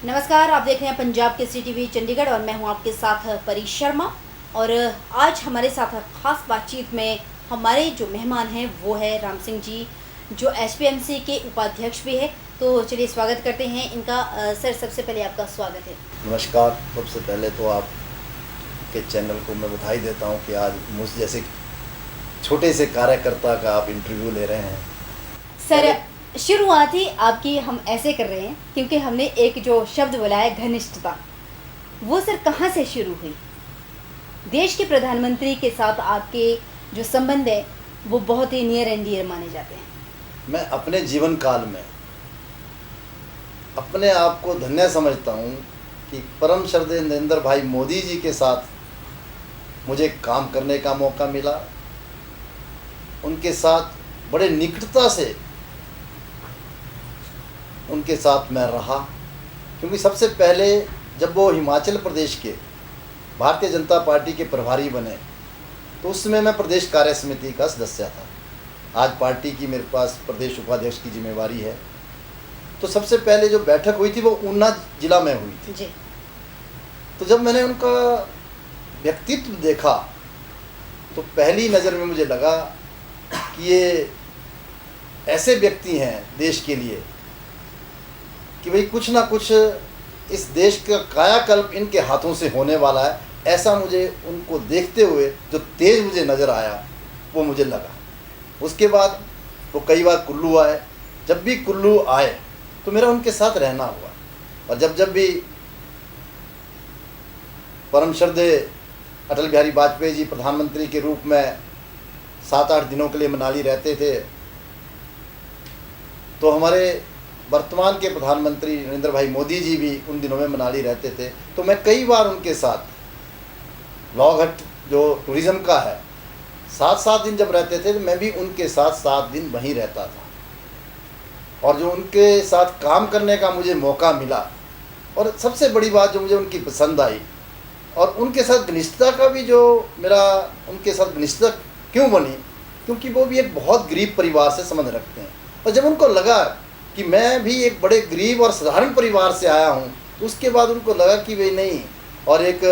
नमस्कार, आप देख रहे हैं पंजाब केसरी टीवी चंडीगढ़ और मैं हूं आपके साथ परी शर्मा। और आज हमारे साथ खास बातचीत में हमारे जो मेहमान हैं वो है राम सिंह जी, जो एचपीएमसी के उपाध्यक्ष भी है। तो चलिए स्वागत करते हैं इनका। सर, सबसे पहले आपका स्वागत है। नमस्कार। सबसे पहले तो आप के चैनल को मैं बधाई देता हूं कि आज मुझ जैसे छोटे से कार्यकर्ता का आप इंटरव्यू ले रहे हैं। सर, शुरुआत ही आपकी हम ऐसे कर रहे हैं क्योंकि हमने एक जो शब्द बोला है घनिष्ठता, वो सर कहाँ से शुरू हुई? देश के प्रधानमंत्री के साथ आपके जो संबंध है वो बहुत ही नियर एंड डियर माने जाते हैं। मैं अपने जीवन काल में अपने आप को धन्य समझता हूं कि परम श्रद्धेय नरेंद्र भाई मोदी जी के साथ मुझे काम करने का मौका मिला। उनके साथ बड़े निकटता से उनके साथ मैं रहा, क्योंकि सबसे पहले जब वो हिमाचल प्रदेश के भारतीय जनता पार्टी के प्रभारी बने तो उस समय मैं प्रदेश कार्य समिति का सदस्य था। आज पार्टी की मेरे पास प्रदेश उपाध्यक्ष की जिम्मेवारी है। तो सबसे पहले जो बैठक हुई थी वो ऊना जिला में हुई थी जी। तो जब मैंने उनका व्यक्तित्व देखा तो पहली नज़र में मुझे लगा कि ये ऐसे व्यक्ति हैं देश के लिए कि भाई कुछ ना कुछ इस देश का कायाकल्प इनके हाथों से होने वाला है। ऐसा मुझे उनको देखते हुए जो तेज मुझे नज़र आया वो मुझे लगा। उसके बाद वो कई बार कुल्लू आए। जब भी कुल्लू आए तो मेरा उनके साथ रहना हुआ। और जब भी परम श्रद्धेय अटल बिहारी वाजपेयी जी प्रधानमंत्री के रूप में 7-8 दिनों के लिए मनाली रहते थे तो हमारे वर्तमान के प्रधानमंत्री नरेंद्र भाई मोदी जी भी उन दिनों में मनाली रहते थे। तो मैं कई बार उनके साथ लॉघट जो टूरिज़्म का है 7-7 दिन जब रहते थे तो मैं भी उनके साथ 7 दिन वहीं रहता था। और जो उनके साथ काम करने का मुझे मौका मिला, और सबसे बड़ी बात जो मुझे उनकी पसंद आई और उनके साथ घनिष्ठता का भी जो मेरा उनके साथ घनिष्ठता क्यों बनी, क्योंकि वो भी एक बहुत गरीब परिवार से संबंध रखते हैं। और जब उनको लगा कि मैं भी एक बड़े गरीब और साधारण परिवार से आया हूँ तो उसके बाद उनको लगा कि भाई नहीं, और एक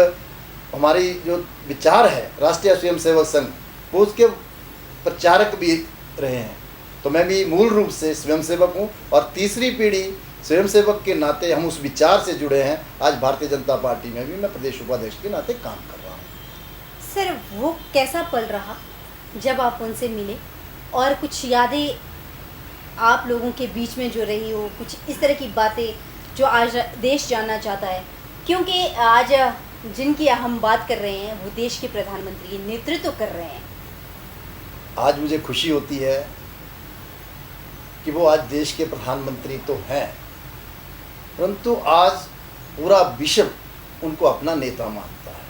हमारी जो विचार है राष्ट्रीय स्वयंसेवक संघ वो उसके प्रचारक भी रहे हैं। तो मैं भी मूल रूप से स्वयंसेवक हूँ और तीसरी पीढ़ी स्वयंसेवक के नाते हम उस विचार से जुड़े हैं। आज भारतीय जनता पार्टी में भी मैं प्रदेश उपाध्यक्ष के नाते काम कर रहा हूँ। सर, वो कैसा पल रहा जब आप उनसे मिले, और कुछ यादें आप लोगों के बीच में जो रही हो, कुछ इस तरह की बातें जो आज देश जानना चाहता है? क्योंकि आज जिनकी हम बात कर रहे हैं वो देश के प्रधानमंत्री नेतृत्व कर रहे हैं। आज मुझे खुशी होती है कि वो आज देश के प्रधानमंत्री तो हैं, परंतु आज पूरा विश्व उनको अपना नेता मानता है।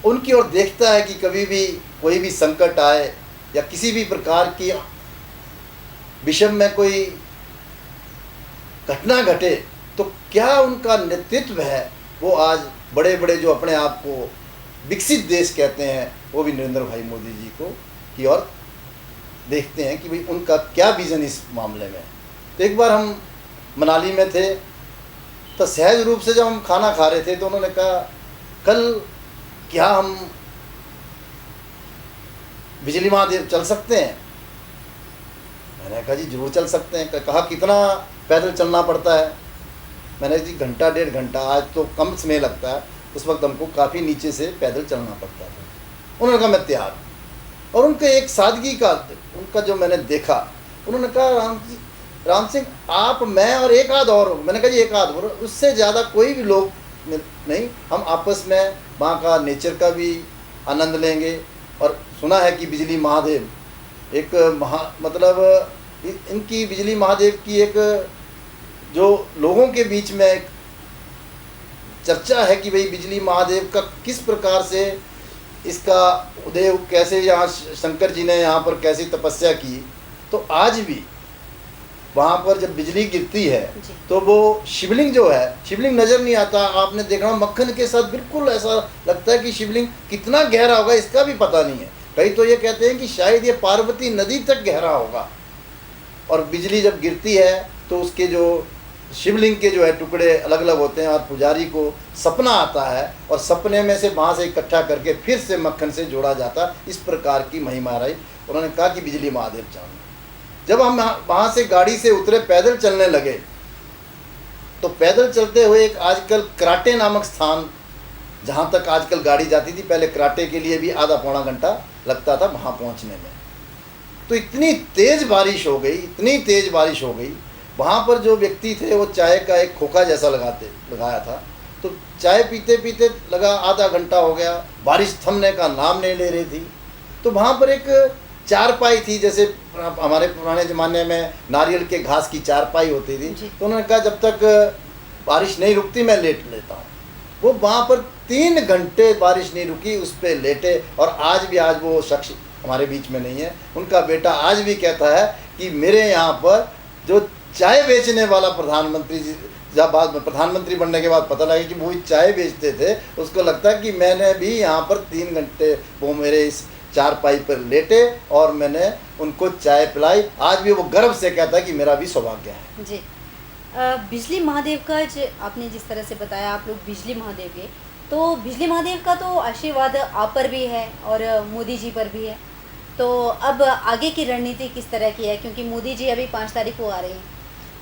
उनकी ओर देखता है कि कभी भी कोई भी संकट आए या किसी भी प्रकार की विश्व में कोई घटना घटे तो क्या उनका नेतृत्व है वो आज बड़े बड़े जो अपने आप को विकसित देश कहते हैं वो भी नरेंद्र भाई मोदी जी को की ओर देखते हैं कि भाई उनका क्या विज़न इस मामले में। तो एक बार हम मनाली में थे तो सहज रूप से जब हम खाना खा रहे थे तो उन्होंने कहा कल क्या हम बिजली महादेव चल सकते हैं? मैंने कहा जी जरूर चल सकते हैं। कहा कितना पैदल चलना पड़ता है? मैंने जी घंटा 1.5 घंटा। आज तो कम समय लगता है, उस वक्त हमको काफ़ी नीचे से पैदल चलना पड़ता था। उन्होंने कहा मैं तैयार हूँ। और उनके एक सादगी का उनका जो मैंने देखा, उन्होंने कहा राम सिंह आप, मैं और एक आध और। मैंने कहा जी एक आध और, उससे ज़्यादा कोई भी लोग नहीं। हम आपस में वहाँ का नेचर का भी आनंद लेंगे। और सुना है कि बिजली महादेव एक मतलब इनकी बिजली महादेव की एक जो लोगों के बीच में एक चर्चा है कि भाई बिजली महादेव का किस प्रकार से इसका उदय कैसे, यहाँ शंकर जी ने यहाँ पर कैसी तपस्या की। तो आज भी वहाँ पर जब बिजली गिरती है तो वो शिवलिंग जो है, शिवलिंग नज़र नहीं आता। आपने देखना मक्खन के साथ बिल्कुल ऐसा लगता है कि शिवलिंग कितना गहरा होगा इसका भी पता नहीं है। कई तो ये कहते हैं कि शायद ये पार्वती नदी तक गहरा होगा। और बिजली जब गिरती है तो उसके जो शिवलिंग के जो है टुकड़े अलग अलग होते हैं और पुजारी को सपना आता है और सपने में से वहाँ से इकट्ठा करके फिर से मक्खन से जोड़ा जाता। इस प्रकार की महिमा रही। उन्होंने कहा कि बिजली महादेव जानो। जब हम वहाँ से गाड़ी से उतरे, पैदल चलने लगे, तो पैदल चलते हुए एक आजकल कराटे नामक स्थान, जहाँ तक आजकल गाड़ी जाती थी, पहले कराटे के लिए भी आधा पौना घंटा लगता था वहाँ पहुँचने में। तो इतनी तेज़ बारिश हो गई, इतनी तेज़ बारिश हो गई, वहाँ पर जो व्यक्ति थे वो चाय का एक खोखा जैसा लगाया था। तो चाय पीते पीते लगा आधा घंटा हो गया, बारिश थमने का नाम नहीं ले रही थी। तो वहाँ पर एक चारपाई थी, जैसे हमारे पुराने ज़माने में नारियल के घास की चारपाई होती थी। तो उन्होंने कहा जब तक बारिश नहीं रुकती मैं लेट लेता हूँ। वो वहाँ पर 3 घंटे बारिश नहीं रुकी, उस पर लेटे। और आज वो शख्स हमारे बीच में नहीं है। उनका बेटा आज भी कहता है कि मेरे यहाँ पर जो चाय बेचने वाला प्रधानमंत्री जी, जब बाद में प्रधानमंत्री बनने के बाद पता लगा कि वो चाय बेचते थे, उसको लगता है कि मैंने भी यहाँ पर 3 घंटे वो मेरे इस चारपाई पर लेटे और मैंने उनको चाय पिलाई। आज भी वो गर्व से कहता है कि मेरा भी सौभाग्य है। जी, बिजली महादेव का आपने जिस तरह से बताया, आप लोग बिजली महादेव के, तो बिजली महादेव का तो आशीर्वाद आप पर भी है और मोदी जी पर भी है। तो अब आगे की रणनीति किस तरह की है, क्योंकि मोदी जी अभी 5 तारीख को आ रहे हैं,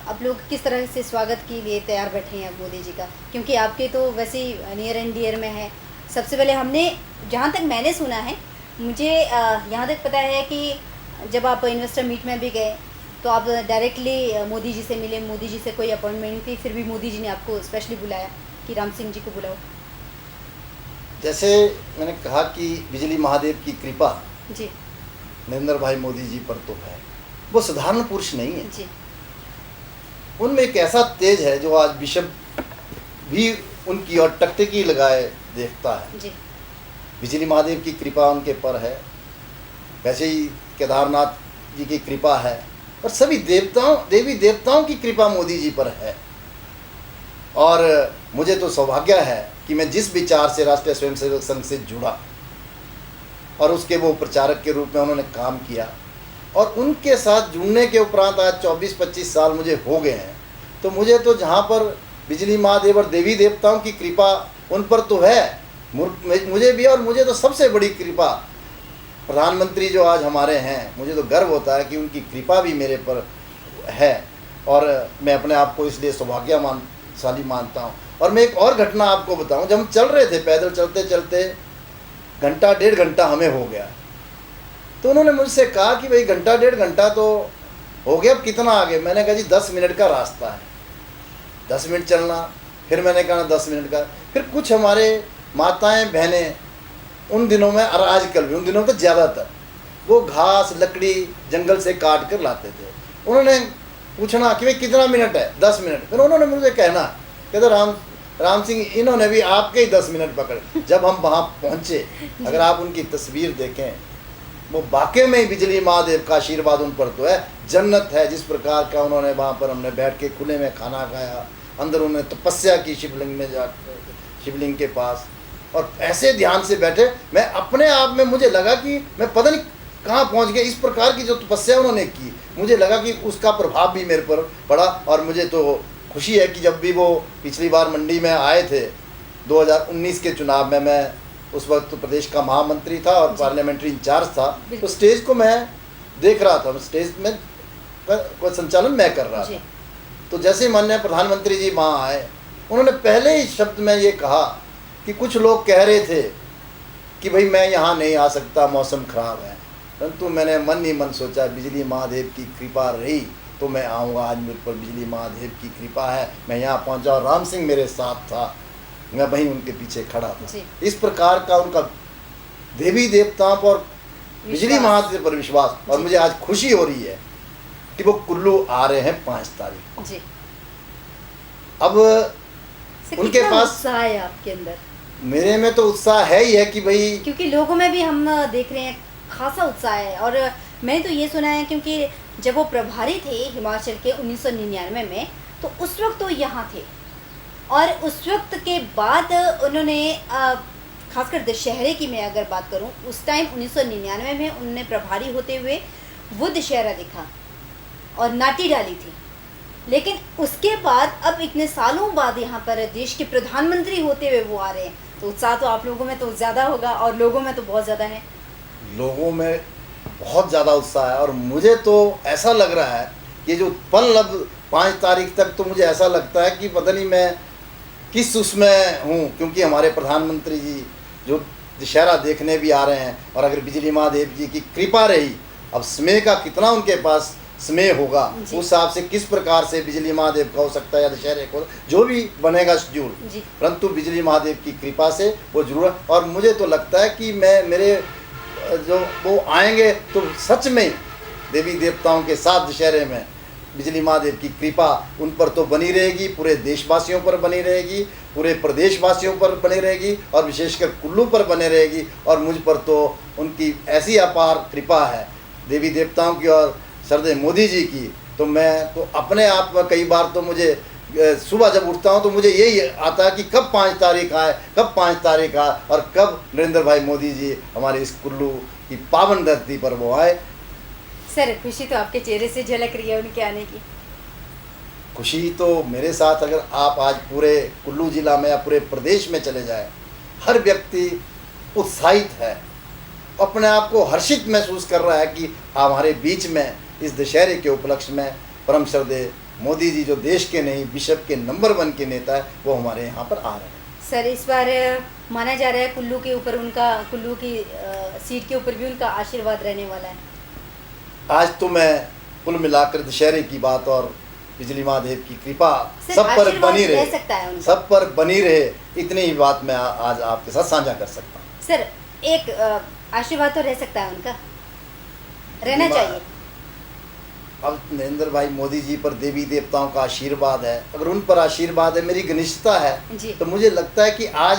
आप लोग किस तरह से स्वागत के लिए तैयार बैठे हैं मोदी जी का, क्योंकि आपके तो वैसे ही नियर एंड डियर में है। सबसे पहले हमने, जहाँ तक मैंने सुना है, मुझे यहाँ तक पता है कि जब आप इन्वेस्टर मीट में भी गए तो आप डायरेक्टली मोदी जी से मिले, मोदी जी से कोई अपॉइंटमेंट थी, फिर भी मोदी जी ने आपको स्पेशली बुलाया कि राम सिंह जी को बुलाओ। जैसे मैंने कहा कि बिजली महादेव की कृपा जी नरेंद्र भाई मोदी जी पर तो है। वो साधारण पुरुष नहीं है जी, उनमें एक ऐसा तेज है जो आज विश्व भी उनकी और टकटकी लगाए देखता है। जी बिजली महादेव की कृपा उनके पर है, वैसे ही केदारनाथ जी की कृपा है, और सभी देवी देवताओं की कृपा मोदी जी पर है। और मुझे तो सौभाग्य है कि मैं जिस विचार से राष्ट्रीय स्वयंसेवक संघ से जुड़ा और उसके वो प्रचारक के रूप में उन्होंने काम किया, और उनके साथ जुड़ने के उपरांत आज 24-25 साल मुझे हो गए हैं। तो मुझे तो जहाँ पर बिजली महादेव और देवी देवताओं की कृपा उन पर तो है, मुझे भी, और मुझे तो सबसे बड़ी कृपा प्रधानमंत्री जो आज हमारे हैं, मुझे तो गर्व होता है कि उनकी कृपा भी मेरे पर है, और मैं अपने आप को इसलिए सौभाग्यशाली मानता हूँ। और मैं एक और घटना आपको बताऊँ, जब हम चल रहे थे पैदल चलते चलते, घंटा 1.5 घंटा हमें हो गया, तो उन्होंने मुझसे कहा कि भाई घंटा 1.5 घंटा तो हो गया, अब कितना आगे? मैंने कहा जी 10 मिनट का रास्ता है, 10 मिनट चलना। फिर मैंने कहा 10 मिनट का। फिर कुछ हमारे माताएं बहनें उन दिनों में, और आजकल भी, उन दिनों तो ज़्यादातर वो घास लकड़ी जंगल से काट कर लाते थे। उन्होंने पूछना कि भाई कितना मिनट है? 10 मिनट। फिर उन्होंने मुझे कहते राम सिंह, इन्होंने भी आपके ही 10 मिनट पकड़े। जब हम वहाँ पहुँचे, अगर आप उनकी तस्वीर देखें, वो वाकई में ही बिजली महादेव का आशीर्वाद उन पर तो है, जन्नत है। जिस प्रकार का उन्होंने वहाँ पर, हमने बैठ के खुले में खाना खाया, अंदर उन्होंने तपस्या की शिवलिंग में जा, शिवलिंग के पास, और ऐसे ध्यान से बैठे, मैं अपने आप में, मुझे लगा कि मैं पता नहीं कहाँ पहुँच गया। इस प्रकार की जो तपस्या उन्होंने की, मुझे लगा कि उसका प्रभाव भी मेरे पर पड़ा। और मुझे तो खुशी है कि जब भी वो पिछली बार मंडी में आए थे 2019 के चुनाव में, मैं उस वक्त प्रदेश का महामंत्री था और पार्लियामेंट्री इंचार्ज था, तो स्टेज को मैं देख रहा था, स्टेज में कोई संचालन मैं कर रहा था। तो जैसे माननीय प्रधानमंत्री जी वहाँ आए, उन्होंने पहले ही शब्द में ये कहा कि कुछ लोग कह रहे थे कि भाई मैं यहाँ नहीं आ सकता, मौसम ख़राब है, परंतु मैंने मन ही मन सोचा बिजली महादेव की कृपा रही तो मैं आऊँगा। आज मुझ पर बिजली महादेव की कृपा है, मैं यहाँ पहुँचा, और राम सिंह मेरे साथ था, मैं वहीं उनके पीछे खड़ा था। इस प्रकार का उनका देवी देवताओं पर, बिजली महादेव पर विश्वास। और मुझे आज खुशी हो रही है कि वो कुल्लू आ रहे हैं 5 तारीख जी। अब उनके पास उत्साह है आपके अंदर? मेरे में तो उत्साह है ही है कि भाई, क्योंकि लोगों में भी हम देख रहे हैं खासा उत्साह है। और मैंने तो ये सुना है, क्योंकि जब वो प्रभारी थे हिमाचल के 1999 में, तो उस वक्त तो यहाँ थे, और उस वक्त के बाद उन्होंने खासकर दशहरे की मैं अगर बात करूं, उस टाइम 1999 में उन्होंने प्रभारी होते हुए वो दशहरा देखा और नाटी डाली थी। लेकिन उसके बाद अब इतने सालों बाद यहाँ पर देश के प्रधानमंत्री होते हुए वो आ रहे हैं, तो उत्साह तो आप लोगों में तो ज़्यादा होगा और लोगों में तो बहुत ज़्यादा है। लोगों में बहुत ज़्यादा उत्साह है और मुझे तो ऐसा लग रहा है कि जो पल अब 5 तारीख तक तो मुझे ऐसा लगता है कि पता नहीं मैं किस उसमें हूँ, क्योंकि हमारे प्रधानमंत्री जी जो दशहरा देखने भी आ रहे हैं, और अगर बिजली महादेव जी की कृपा रही, अब स्नेह का कितना उनके पास स्नेह होगा, उस जी। हिसाब से किस प्रकार से बिजली महादेव का हो सकता है या दशहरे को जो भी बनेगा शेड्यूल, जी। परंतु बिजली महादेव की कृपा से वो जरूर। और मुझे तो लगता है कि मैं मेरे जो वो आएंगे तो सच में देवी देवताओं के साथ दशहरे में बिजली महादेव की कृपा उन पर तो बनी रहेगी, पूरे देशवासियों पर बनी रहेगी, पूरे प्रदेशवासियों पर बनी रहेगी और विशेषकर कुल्लू पर बने रहेगी। और मुझ पर तो उनकी ऐसी अपार कृपा है देवी देवताओं की और श्रद्धेय मोदी जी की, तो मैं तो अपने आप में कई बार तो मुझे सुबह जब उठता हूँ तो मुझे यही आता है कि कब 5 तारीख आए, कब 5 तारीख आए और कब नरेंद्र भाई मोदी जी हमारे इस कुल्लू की पावन धरती पर वो आए। सर खुशी तो आपके चेहरे से झलक रही है उनके आने की। खुशी तो मेरे साथ, अगर आप आज पूरे कुल्लू जिला में या पूरे प्रदेश में चले जाए, हर व्यक्ति उत्साहित है, अपने आप को हर्षित महसूस कर रहा है कि हमारे बीच में इस दशहरे के उपलक्ष्य में परम श्रद्धेय मोदी जी जो देश के नहीं विश्व के नंबर 1 के नेता है वो हमारे यहाँ पर आ रहे हैं। सर इस बार माना जा रहा है कुल्लू के ऊपर उनका, कुल्लू की सीट के ऊपर भी उनका आशीर्वाद रहने वाला है। आज तो मैं कुल मिलाकर दशहरे की बात और बिजली महादेव की कृपा सर, सब पर आशीर्वाद बनी रह रहे, सकता है उनका। सब पर बनी रहे, इतनी ही बात मैं आज आपके साथ साझा कर सकता हूँ। सर एक आशीर्वाद तो रह सकता है उनका, रहना चाहिए। अब नरेंद्र भाई मोदी जी पर देवी देवताओं का आशीर्वाद है, अगर उन पर आशीर्वाद है, मेरी घनिष्ठता है, जी। तो मुझे लगता है कि आज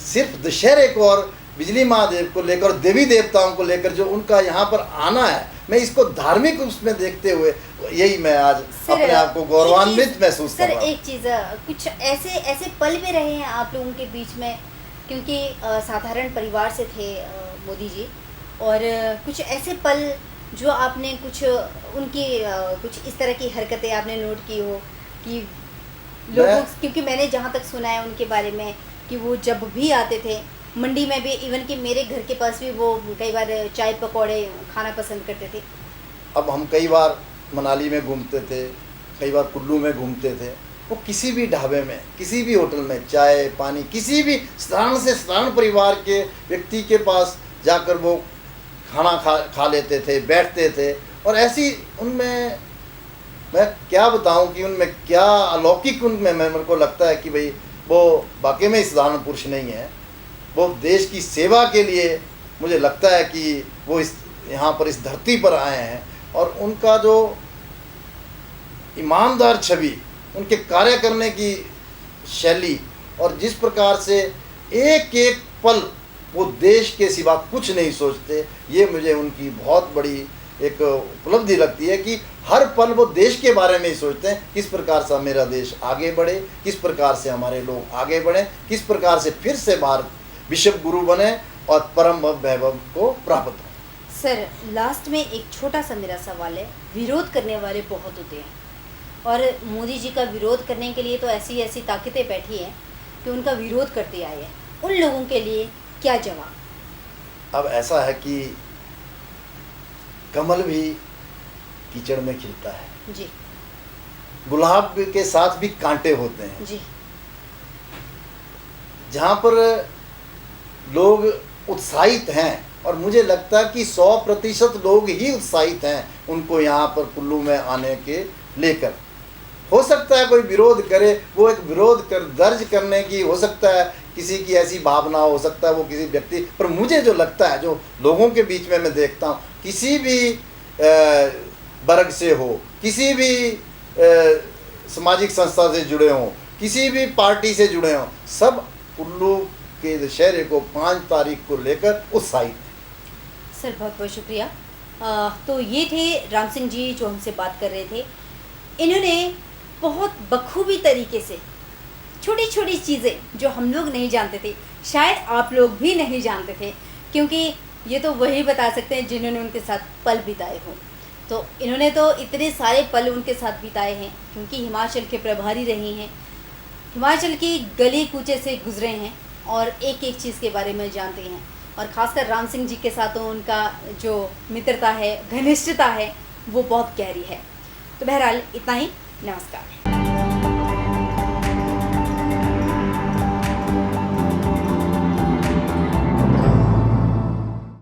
सिर्फ दशहरे को और बिजली महादेव को लेकर और देवी देवताओं को लेकर जो उनका यहाँ पर आना है, मैं इसको धार्मिक उसमें देखते हुए यही मैं आज अपने आप को गौरवान्वित महसूस कर सर रहा हूँ। एक चीज़, कुछ ऐसे ऐसे पल भी रहे हैं आप लोगों के बीच में, क्योंकि साधारण परिवार से थे मोदी जी, और कुछ ऐसे पल जो आपने कुछ उनकी कुछ इस तरह की हरकतें आपने नोट की हो कि लोगों, क्योंकि मैंने जहाँ तक सुना है उनके बारे में कि वो जब भी आते थे मंडी में भी, इवन कि मेरे घर के पास भी वो कई बार चाय पकौड़े खाना पसंद करते थे। अब हम कई बार मनाली में घूमते थे, कई बार कुल्लू में घूमते थे, वो किसी भी ढाबे में, किसी भी होटल में चाय पानी, किसी भी साधारण से साधारण परिवार के व्यक्ति के पास जाकर वो खाना खा लेते थे, बैठते थे। और ऐसी उनमें मैं क्या बताऊं कि उनमें क्या अलौकिक उनमें मेरे को लगता है कि भाई वो वाकई में साधारण पुरुष नहीं है, वो देश की सेवा के लिए मुझे लगता है कि वो इस यहाँ पर इस धरती पर आए हैं। और उनका जो ईमानदार छवि, उनके कार्य करने की शैली और जिस प्रकार से एक एक पल वो देश के सिवा कुछ नहीं सोचते, ये मुझे उनकी बहुत बड़ी एक उपलब्धि लगती है कि हर पल वो देश के बारे में ही सोचते हैं, किस प्रकार से मेरा देश आगे बढ़े, किस प्रकार से हमारे लोग आगे बढ़ें, किस प्रकार से फिर से भारत विश्व गुरु बने और परम वैभव को प्राप्त हो। सर लास्ट में एक छोटा सा मेरा सवाल है, विरोध करने वाले बहुत होते हैं और मोदी जी का विरोध करने के लिए तो ऐसी ऐसी ताकतें बैठी हैं कि उनका विरोध करते आए हैं, उन लोगों के लिए क्या जवाब? अब ऐसा है कि कमल भी कीचड़ में खिलता है जी, गुलाब के साथ भी कांटे होते हैं जी, जहाँ पर लोग उत्साहित हैं। और मुझे लगता है कि 100% लोग ही उत्साहित हैं उनको यहाँ पर कुल्लू में आने के लेकर। हो सकता है कोई विरोध करे, वो एक विरोध कर दर्ज करने की हो सकता है किसी की ऐसी भावना, हो सकता है वो किसी व्यक्ति, पर मुझे जो लगता है, जो लोगों के बीच में मैं देखता हूँ, किसी भी वर्ग से हो, किसी भी सामाजिक संस्था से जुड़े हों, किसी भी पार्टी से जुड़े हों, सब कुल्लू के दशहरे को 5 तारीख को लेकर उत्साहित हैं। सर बहुत बहुत शुक्रिया। तो ये थे राम सिंह जी जो हमसे बात कर रहे थे। इन्होंने बहुत बखूबी तरीके से छोटी छोटी चीज़ें जो हम लोग नहीं जानते थे, शायद आप लोग भी नहीं जानते थे, क्योंकि ये तो वही बता सकते हैं जिन्होंने उनके साथ पल बिताए हों। तो इन्होंने तो इतने सारे पल उनके साथ बिताए हैं क्योंकि हिमाचल के प्रभारी रही हैं, हिमाचल की गली कूचे से गुजरे हैं और एक एक चीज़ के बारे में जानते हैं। और ख़ासकर राम सिंह जी के साथ तो उनका जो मित्रता है, घनिष्ठता है, वो बहुत गहरी है। तो बहरहाल इतना ही, नमस्कार।